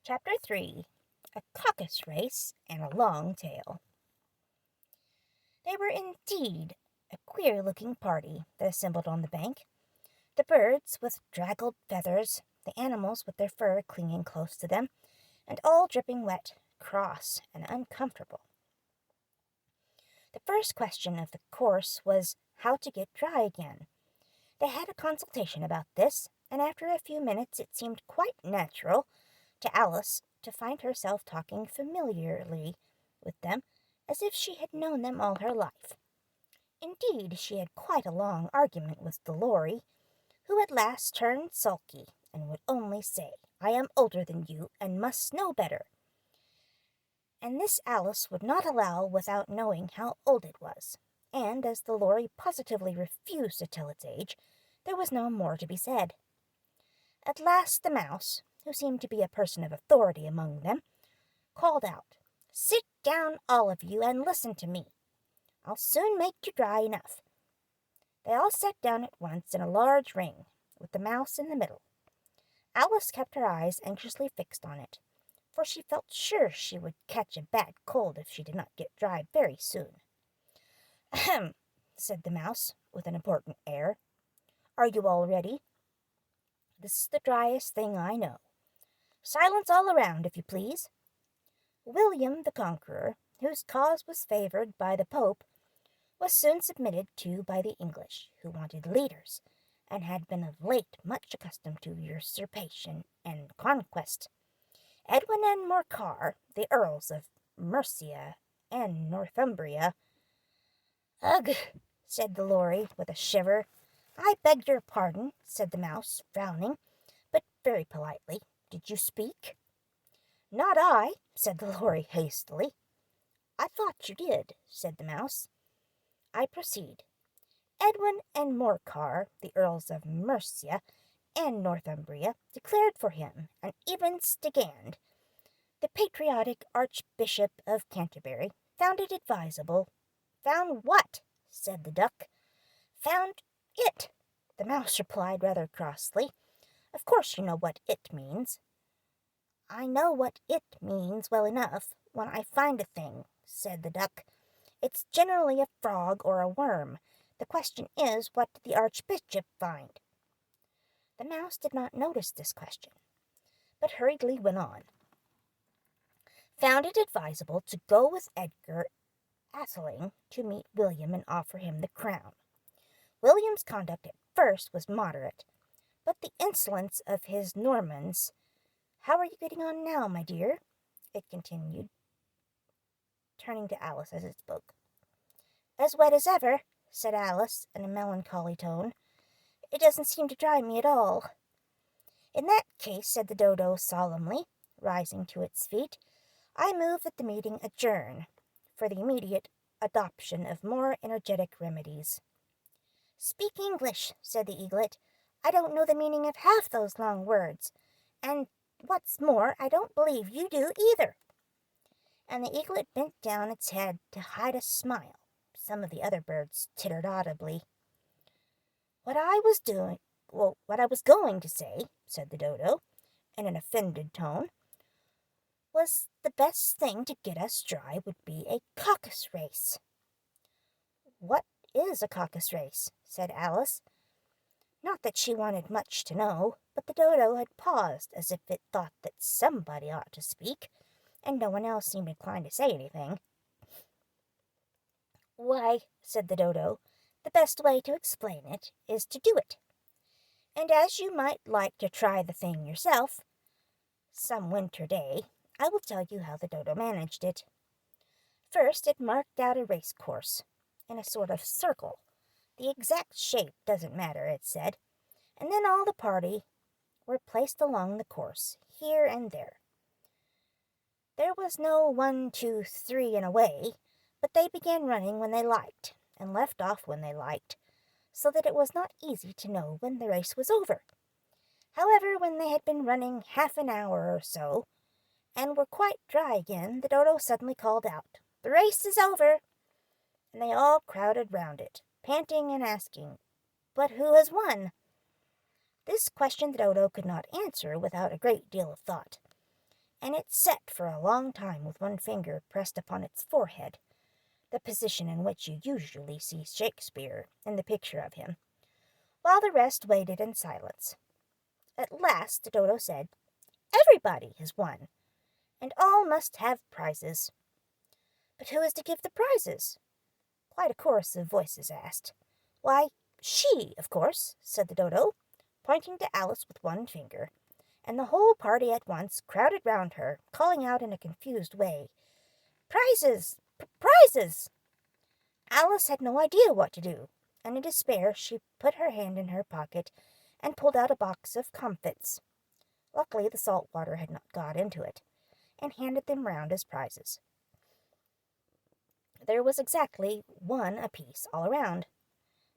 Chapter 3 A Caucus-Race and a Long Tail. They were indeed a queer-looking party that assembled on the bank. The birds with draggled feathers, the animals with their fur clinging close to them, and all dripping wet, cross, and uncomfortable. The first question of the course was how to get dry again. They had a consultation about this, and after a few minutes it seemed quite natural to Alice to find herself talking familiarly with them, as if she had known them all her life. Indeed, she had quite a long argument with the Lory, who at last turned sulky, and would only say, "I am older than you, and must know better." And this Alice would not allow without knowing how old it was, and as the Lory positively refused to tell its age, there was no more to be said. At last the Mouse, who seemed to be a person of authority among them, called out, "Sit down, all of you, and listen to me. I'll soon make you dry enough." They all sat down at once in a large ring, with the Mouse in the middle. Alice kept her eyes anxiously fixed on it, for she felt sure she would catch a bad cold if she did not get dry very soon. "Ahem," said the Mouse, with an important air. "Are you all ready? This is the driest thing I know. Silence all around, if you please." William the Conqueror, whose cause was favored by the Pope, was soon submitted to by the English, who wanted leaders, and had been of late much accustomed to usurpation and conquest. Edwin and Morcar, the Earls of Mercia and Northumbria. "Ugh!" said the Lory, with a shiver. "I beg your pardon," said the Mouse, frowning, but very politely. "Did you speak?" "Not I," said the Lory hastily. "I thought you did," said the Mouse. "I proceed. Edwin and Morcar, the Earls of Mercia and Northumbria, declared for him, and even Stigand, the patriotic Archbishop of Canterbury, found it advisable." "Found what?" said the Duck. "Found it," the Mouse replied rather crossly. "Of course you know what it means." "I know what it means well enough, when I find a thing," said the Duck. "It's generally a frog or a worm. The question is, what did the Archbishop find?" The Mouse did not notice this question, but hurriedly went on. "Found it advisable to go with Edgar Atheling to meet William and offer him the crown. William's conduct at first was moderate, but the insolence of his Normans— How are you getting on now, my dear?" it continued, turning to Alice as it spoke. "As wet as ever," said Alice in a melancholy tone. "It doesn't seem to dry me at all." "In that case," said the Dodo solemnly, rising to its feet, "I move that the meeting adjourn, for the immediate adoption of more energetic remedies." "Speak English," said the Eaglet. "I don't know the meaning of half those long words, and what's more, I don't believe you do either." And the Eaglet bent down its head to hide a smile. Some of the other birds tittered audibly. What I was going to say," said the Dodo, in an offended tone, "was the best thing to get us dry would be a caucus-race." "What is a caucus-race?" said Alice. Not that she wanted much to know, but the Dodo had paused as if it thought that somebody ought to speak, and no one else seemed inclined to say anything. "Why," said the Dodo, "the best way to explain it is to do it. And as you might like to try the thing yourself some winter day, I will tell you how the Dodo managed it. First it marked out a race course, in a sort of circle. The exact shape doesn't matter, it said, and then all the party were placed along the course, here and there. There was no 1, 2, 3 and away, but they began running when they liked, and left off when they liked, so that it was not easy to know when the race was over. However, when they had been running half an hour or so, and were quite dry again, the Dodo suddenly called out, 'The race is over!' and they all crowded round it, panting and asking, 'But who has won?' This question the Dodo could not answer without a great deal of thought, and it sat for a long time with one finger pressed upon its forehead, the position in which you usually see Shakespeare in the picture of him, while the rest waited in silence. At last Dodo said, "Everybody has won, and all must have prizes." "But who is to give the prizes?" quite a chorus of voices asked. "Why, she, of course," said the Dodo, pointing to Alice with one finger, and the whole party at once crowded round her, calling out in a confused way, "Prizes! Prizes!" Alice had no idea what to do, and in despair she put her hand in her pocket and pulled out a box of comfits. Luckily the salt water had not got into it, and handed them round as prizes. There was exactly one apiece all around.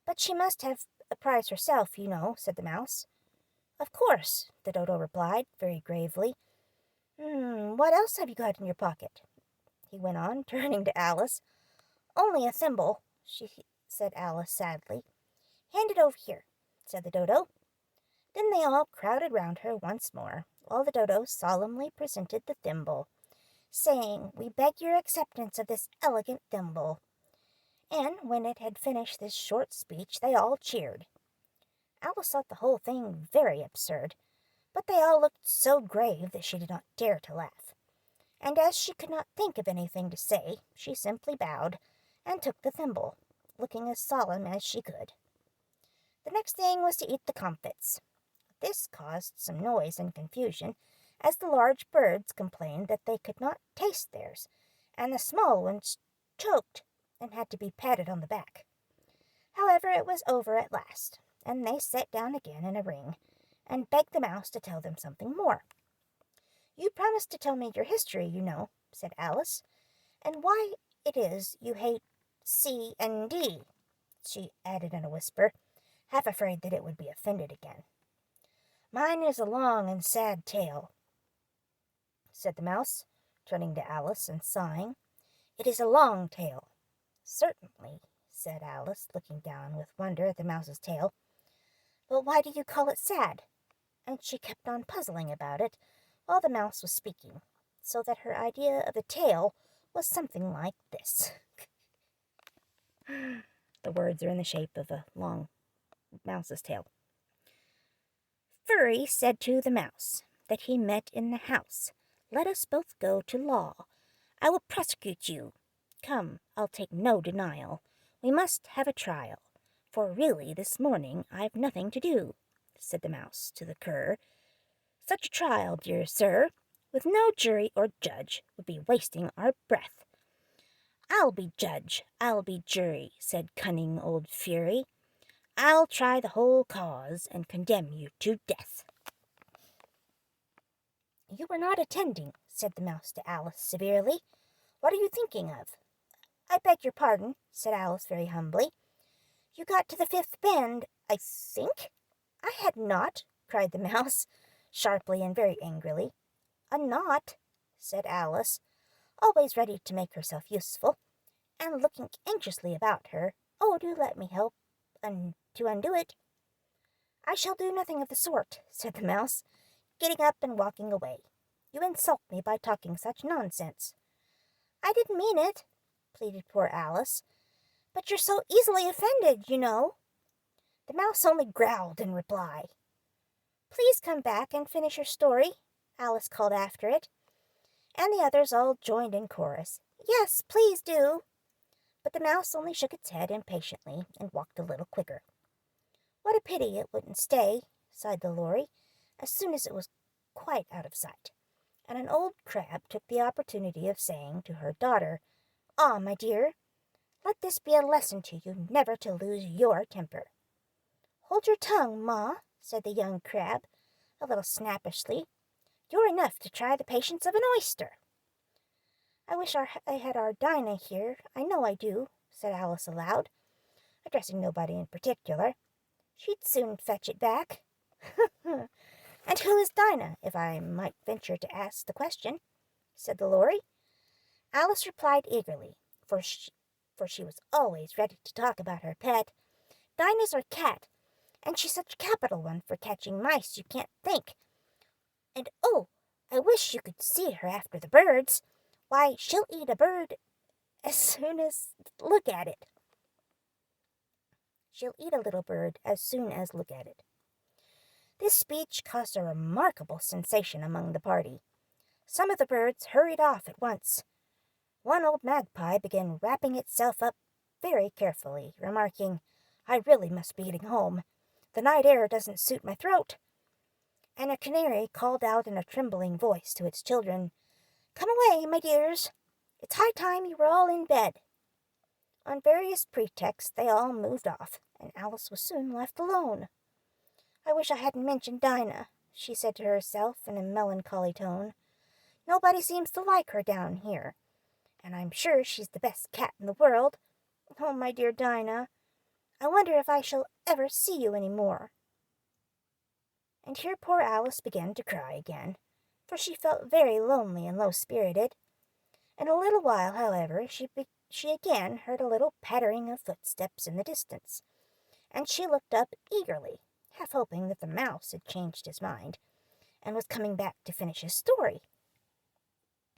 "But she must have a prize herself, you know," said the Mouse. "Of course," the Dodo replied, very gravely. What else have you got in your pocket?" he went on, turning to Alice. "Only a thimble," said Alice sadly. "Hand it over here," said the Dodo. Then they all crowded round her once more, while the Dodo solemnly presented the thimble, saying, "We beg your acceptance of this elegant thimble." And when it had finished this short speech, they all cheered. Alice thought the whole thing very absurd, but they all looked so grave that she did not dare to laugh. And as she could not think of anything to say, she simply bowed and took the thimble, looking as solemn as she could. The next thing was to eat the comfits. This caused some noise and confusion, as the large birds complained that they could not taste theirs, and the small ones choked and had to be patted on the back. However, it was over at last, and they sat down again in a ring, and begged the Mouse to tell them something more. "You promised to tell me your history, you know," said Alice, "and why it is you hate C and D," she added in a whisper, half afraid that it would be offended again. "Mine is a long and sad tale," said the Mouse, turning to Alice and sighing. "It is a long tale." "Certainly," said Alice, looking down with wonder at the Mouse's tail. "But why do you call it sad?" And she kept on puzzling about it while the Mouse was speaking, so that her idea of the tale was something like this. The words are in the shape of a long mouse's tail. "Furry said to the Mouse that he met in the house, 'Let us both go to law. I will prosecute you. Come, I'll take no denial. We must have a trial, for really this morning I've nothing to do,' said the Mouse to the Cur. 'Such a trial, dear sir, with no jury or judge, would be wasting our breath.' 'I'll be judge, I'll be jury,' said cunning old Fury. 'I'll try the whole cause and condemn you to death.'" "You were not attending," said the Mouse to Alice severely. "What are you thinking of?" "I beg your pardon," said Alice very humbly. "You got to the fifth bend, I think?" "I had not," cried the Mouse, sharply and very angrily. "A knot," said Alice, always ready to make herself useful, and looking anxiously about her. "Oh, do let me help to undo it." "I shall do nothing of the sort," said the Mouse, getting up and walking away. "You insult me by talking such nonsense." "I didn't mean it," pleaded poor Alice, "but you're so easily offended, you know." The Mouse only growled in reply. "Please come back and finish your story," Alice called after it, and the others all joined in chorus. "Yes, please do." But the Mouse only shook its head impatiently and walked a little quicker. "What a pity it wouldn't stay," sighed the Lory, as soon as it was quite out of sight, and an old crab took the opportunity of saying to her daughter, "Ah, my dear, let this be a lesson to you never to lose your temper." "Hold your tongue, Ma," said the young crab, a little snappishly. "You're enough to try the patience of an oyster." "I wish I had our Dinah here, I know I do," said Alice aloud, addressing nobody in particular. "She'd soon fetch it back." "And who is Dinah, if I might venture to ask the question?" said the Lory. Alice replied eagerly, for she was always ready to talk about her pet. "Dinah's our cat, and she's such a capital one for catching mice you can't think. And oh, I wish you could see her after the birds. Why, she'll eat a bird as soon as look at it. She'll eat a little bird as soon as look at it. This speech caused a remarkable sensation among the party. Some of the birds hurried off at once. One old magpie began wrapping itself up very carefully, remarking, "I really must be getting home. The night air doesn't suit my throat." And a canary called out in a trembling voice to its children, "Come away, my dears. It's high time you were all in bed." On various pretexts they all moved off, and Alice was soon left alone. "I wish I hadn't mentioned Dinah," she said to herself in a melancholy tone. "Nobody seems to like her down here, and I'm sure she's the best cat in the world. Oh, my dear Dinah, I wonder if I shall ever see you any more." And here poor Alice began to cry again, for she felt very lonely and low-spirited. In a little while, however, she again heard a little pattering of footsteps in the distance, and she looked up eagerly, half hoping that the mouse had changed his mind, and was coming back to finish his story.